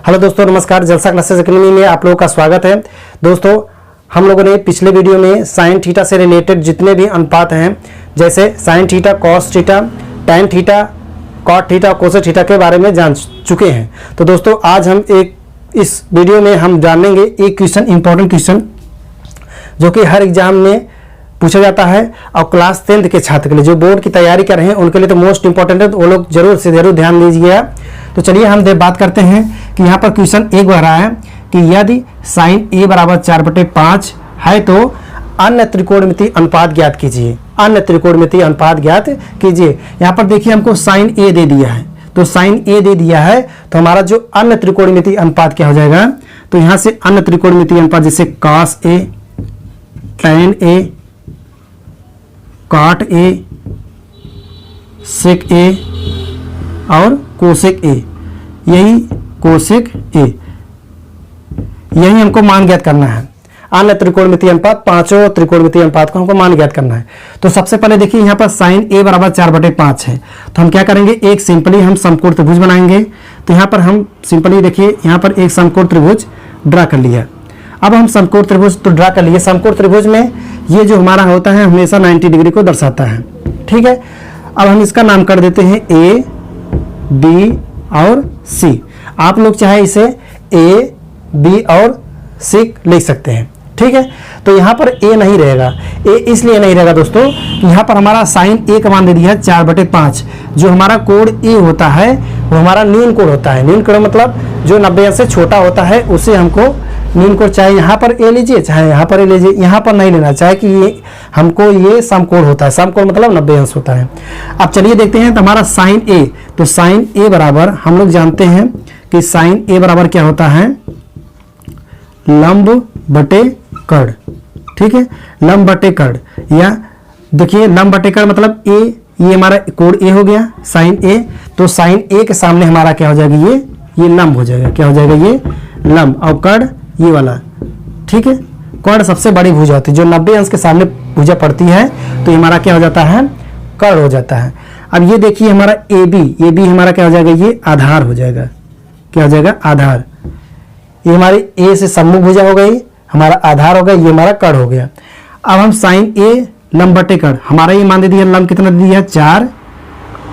Hello दोस्तों, नमस्कार। जलसा क्लासेस एकेडमी में आप लोगों का स्वागत है। दोस्तों, हम लोगों ने पिछले वीडियो में साइन थीटा से रिलेटेड जितने भी अनुपात हैं, जैसे sine theta, cos theta, tan theta, cot theta, cosec theta के बारे में जान चुके हैं। तो दोस्तों, आज हम इस वीडियो में हम जानेंगे एक क्वेश्चन, इंपॉर्टेंट क्वेश्चन, जो कि हर एग्जाम में पूछा जाता है और क्लास 10th के छात्र के लिए, जो बोर्ड की तैयारी कर रहे हैं, उनके लिए तो मोस्ट इंपॉर्टेंट है। तो वो लोग जरूर से जरूर ध्यान दीजिएगा। तो चलिए हम बात करते हैं कि यहाँ पर क्वेश्चन एक बार रहा है कि यदि साइन ए बराबर 4/5 है तो अन्य त्रिकोणमितीय अनुपात ज्ञात कीजिए। अन्य त्रिकोणमितीय अनुपात ज्ञात कीजिए। यहाँ पर देखिए, हमको साइन ए दे दिया है, तो साइन ए दे दिया है, तो हमारा जो अन्य त्रिकोणमितीय अनुपात क्या हो जाएगा, तो यहाँ से अन्य त्रिकोणमितीय अनुपात जैसे cos A, tan A, cot A, सेक ए और कोसेक ए, यही कोसेक ए, यही हमको मान ज्ञात करना है। अन्य त्रिकोणमितीय अनुपात, पांचों त्रिकोणमितीय अनुपात को हमको मान ज्ञात करना है। तो सबसे पहले देखिए, यहाँ पर साइन ए बराबर 4/5 है, तो हम क्या करेंगे, एक सिंपली हम समकोण त्रिभुज बनाएंगे। तो यहाँ पर हम सिंपली देखिए, यहाँ पर एक समकोण त्रिभुज ड्रा कर लिया। अब हम समकोण त्रिभुज तो ड्रा कर लिए। समकोण त्रिभुज में ये जो हमारा होता है हमेशा 90 डिग्री को दर्शाता है, ठीक है। अब हम इसका नाम कर देते हैं ए, बी और सी। आप लोग चाहे इसे ए, बी और सी लिख सकते हैं, ठीक है। तो यहाँ पर ए नहीं रहेगा। ए इसलिए नहीं रहेगा दोस्तों, यहाँ पर हमारा साइन ए का मान दे दिया है 4/5। जो हमारा कोण ए होता है वो हमारा न्यून कोण होता है। न्यून कोण मतलब जो 90 अंश से छोटा होता है उसे हमको न्यून कोण, चाहे यहाँ पर ए लीजिए चाहे यहाँ पर ए लीजिए, यहाँ पर नहीं लेना, चाहे कि ये हमको ये समकोण होता है। समकोण मतलब 90 अंश होता है। अब चलिए देखते हैं, तो हमारा साइन ए, तो साइन ए बराबर हम लोग जानते हैं कि साइन ए बराबर क्या होता है, लंब बटे कर्ण, ठीक है। लंब बटे कर्ण, या देखिए लंब बटे कर्ण मतलब ए, ये हमारा कोण ए हो गया साइन ए, तो साइन ए के सामने हमारा क्या हो जाएगा, ये लंब हो जाएगा। क्या हो जाएगा, ये लंब, और कर्ण ये वाला, ठीक है। कर्ण सबसे बड़ी भुजा होती है, जो 90 अंश के सामने भुजा पड़ती है, तो ये हमारा क्या हो जाता है, कर्ण हो जाता है। अब ये देखिए हमारा ए बी हमारा क्या हो जाएगा, ये आधार हो जाएगा। क्या हो जाएगा, आधार। ये हमारी ए से सम्मुख भुजा हो गई, हमारा आधार हो गया, ये हमारा कर्ण हो गया। अब हम साइन ए लंब बटे कर्ण, हमारा ये मान दे दिया, लंब कितना दे दिया है 4,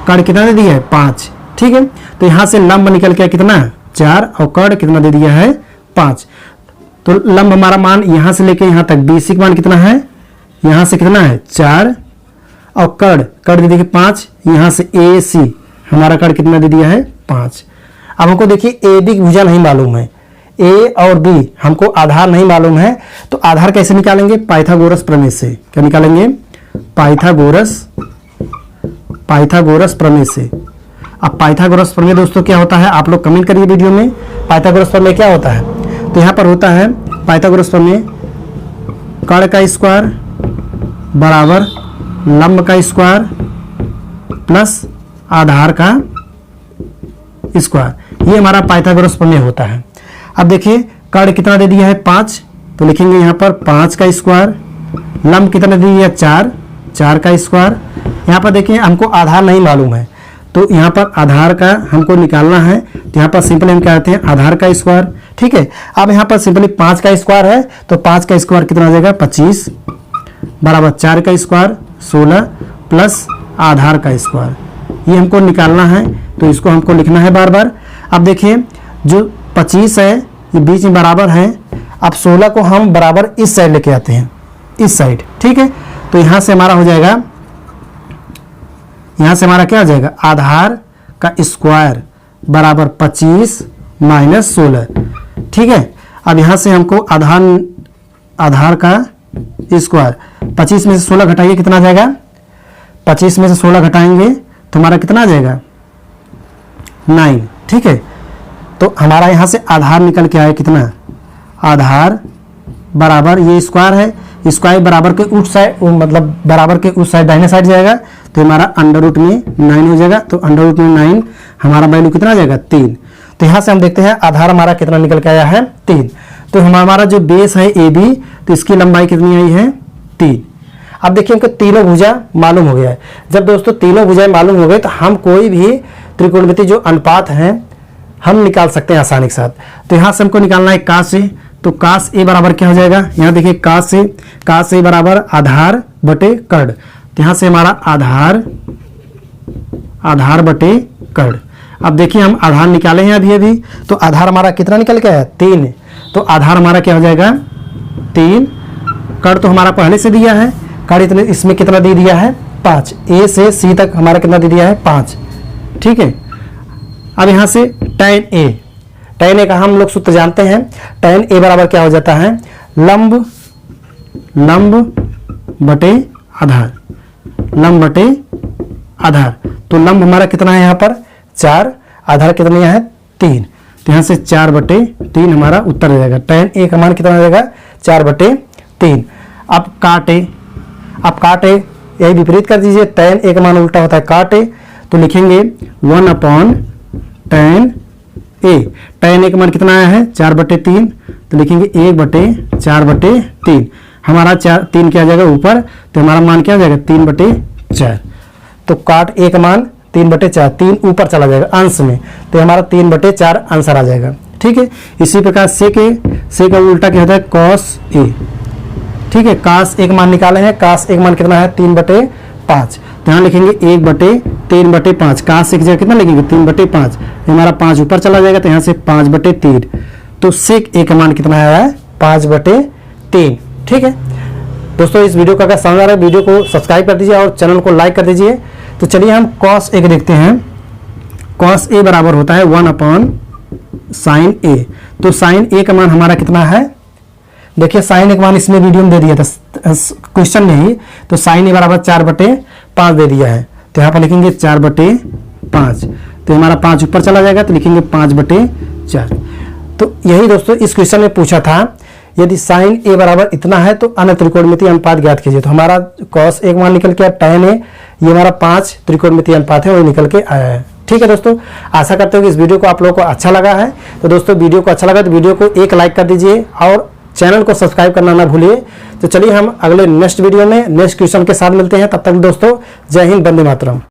कर्ण कितना दे दिया है 5, ठीक है। तो यहाँ से लंब निकल के कितना 4 और कर्ण कितना दे दिया है 5। तो लंब हमारा मान यहाँ से लेके यहाँ तक बेसिक मान कितना है, यहाँ से कितना है 4 और कर्ण दे दिया 5। यहाँ से ए सी हमारा कर्ण कितना दे दिया है 5। अब हमको देखिए ए बी की भुजा नहीं मालूम है, ए और बी हमको आधार नहीं मालूम है, तो आधार कैसे निकालेंगे, पाइथागोरस प्रमेय से। क्या निकालेंगे, पाइथागोरस प्रमेय से। अब पाइथागोरस प्रमेय दोस्तों क्या होता है, आप लोग कमेंट करिए वीडियो में, पाइथागोरस प्रमेय क्या होता है। तो यहाँ पर होता है पाइथागोरस प्रमेय, कर्ण का स्क्वायर बराबर लंब का स्क्वायर प्लस आधार का स्क्वायर, ये हमारा पाइथागोरस प्रमेय होता है। अब देखिए कर्ण कितना दे दिया है 5, तो लिखेंगे यहाँ पर 5 का स्क्वायर, लंब कितना दे दिया 4 का स्क्वायर। यहाँ पर देखिए हमको आधार नहीं मालूम है, तो यहाँ पर आधार का हमको निकालना है, तो यहाँ पर सिंपली हम क्या करते हैं, आधार का स्क्वायर, ठीक है। अब यहाँ पर सिंपली 5 का स्क्वायर है, तो 5 का स्क्वायर कितना आ जाएगा 25 बराबर 4 का स्क्वायर 16 प्लस आधार का स्क्वायर, ये हमको निकालना है, तो इसको हमको लिखना है बार बार। अब देखिए जो 25 है ये बीच में बराबर है, अब 16 को हम बराबर इस साइड लेके आते हैं, इस साइड, ठीक है। तो यहाँ से हमारा हो जाएगा, यहाँ से हमारा क्या हो जाएगा, आधार का स्क्वायर बराबर 25 माइनस 16, ठीक है। अब यहाँ से हमको आधार का स्क्वायर, 25 में से 16 घटाइए कितना आ जाएगा, 25 में से 16 घटाएंगे तो हमारा कितना आ जाएगा 9, ठीक है। तो हमारा यहाँ से आधार निकल के आया कितना, आधार बराबर ये स्क्वायर है, स्क्वायर बराबर के उस साइड, मतलब बराबर के उस साइड दाहिने साइड जाएगा, तो हमारा अंडर रूट में 9 हो जाएगा। तो अंडर रूट में 9 हमारा वैल्यू कितना आ जाएगा 3। तो यहाँ से हम देखते हैं आधार हमारा कितना निकल के आया है 3। तो हमारा जो बेस है ए बी, तो इसकी लंबाई कितनी आई है 3। अब देखिए हमको तीनों भुजा मालूम हो गया है। जब दोस्तों तीनों भुजाएं मालूम हो गए तो हम कोई भी त्रिकोणमिति जो अनुपात हैं हम निकाल सकते हैं आसानी के साथ। तो यहाँ से हमको निकालना है काश ए, तो काश ए बराबर क्या हो जाएगा, यहाँ देखिए काश ए बराबर आधार बटे कर्ण। तो यहाँ से हमारा आधार बटे कर्ण। अब देखिए हम आधार निकाले हैं अभी, तो आधार हमारा कितना निकल के आया 3, तो आधार हमारा क्या हो जाएगा 3। कर्ण तो हमारा पहले से दिया है, कर्ण इतने इसमें कितना दे दिया है 5, ए से सी तक हमारा कितना दे दिया है 5, ठीक है। अब यहाँ से tan ए का हम लोग सूत्र जानते हैं, tan ए बराबर क्या हो जाता है लंब बटे आधार, तो लंब हमारा कितना है यहाँ पर 4, आधार कितना यहाँ है 3, तो यहाँ से 4/3 हमारा उत्तर हो जाएगा। tan ए का मान कितना हो जाएगा 4/3। अब काट ए यही विपरीत कर दीजिए, tan ए का मान उल्टा होता है काट ए, तो लिखेंगे 1/tan ए। tan ए का मान कितना आया है 4/3, तो लिखेंगे 1/4/3। हमारा 3 क्या आ जाएगा ऊपर, तो हमारा मान क्या हो जाएगा 3/4। तो काट ए का मान 3/4, 3 ऊपर चला जाएगा अंश में, तो हमारा 3/4 आंसर आ जाएगा, ठीक है। इसी प्रकार से का उल्टा क्या होता है cos ए, ठीक है। काश एक मान निकाले हैं, काश एक मान कितना है 3/5, तो यहाँ लिखेंगे 1/3/5। काश एक जगह कितना लिखेंगे 3/5, हमारा 5 ऊपर चला जाएगा, तो यहाँ से 5/3, तो सेक ए का मान कितना आया है 5/3, ठीक है। दोस्तों इस वीडियो का अगर समझ आ रहा है, वीडियो को सब्सक्राइब कर दीजिए और चैनल को लाइक कर दीजिए। तो चलिए हम cos ए देखते हैं। cos ए बराबर होता है 1/sin ए, तो sin ए का मान हमारा कितना है, देखिए sin ए का मान इसमें वीडियो में दे दिया था क्वेश्चन में ही, तो sin ए बराबर 4/5 दे दिया है, तो यहाँ पर लिखेंगे 4/5, तो हमारा 5 ऊपर चला जाएगा, तो लिखेंगे 5/4। तो यही दोस्तों इस क्वेश्चन में पूछा था, यदि sin ए बराबर इतना है तो अन्य त्रिकोणमितीय अनुपात ज्ञात कीजिए। तो हमारा cos ए का मान निकल के आया, tan ए ये हमारा 5 त्रिकोणमितीय अनुपात है वो निकल के आया है, ठीक है। दोस्तों आशा करते हो कि इस वीडियो को आप लोगों को अच्छा लगा है। तो दोस्तों वीडियो को अच्छा लगा तो वीडियो को एक लाइक कर दीजिए और चैनल को सब्सक्राइब करना ना भूलिए। तो चलिए हम अगले नेक्स्ट वीडियो में नेक्स्ट क्वेश्चन के साथ मिलते हैं, तब तक दोस्तों जय हिंद, वंदे मातरम।